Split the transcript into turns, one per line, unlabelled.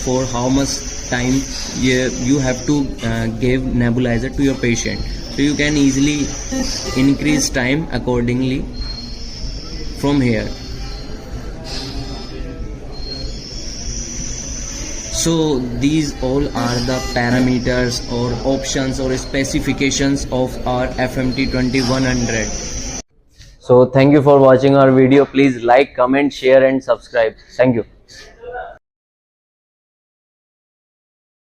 for how much time you have to give nebulizer to your patient, so you can easily increase time accordingly from here. So these all are the parameters or options or specifications of our FMT 2100. So thank you for watching our video. Please like, comment, share and subscribe. Thank you.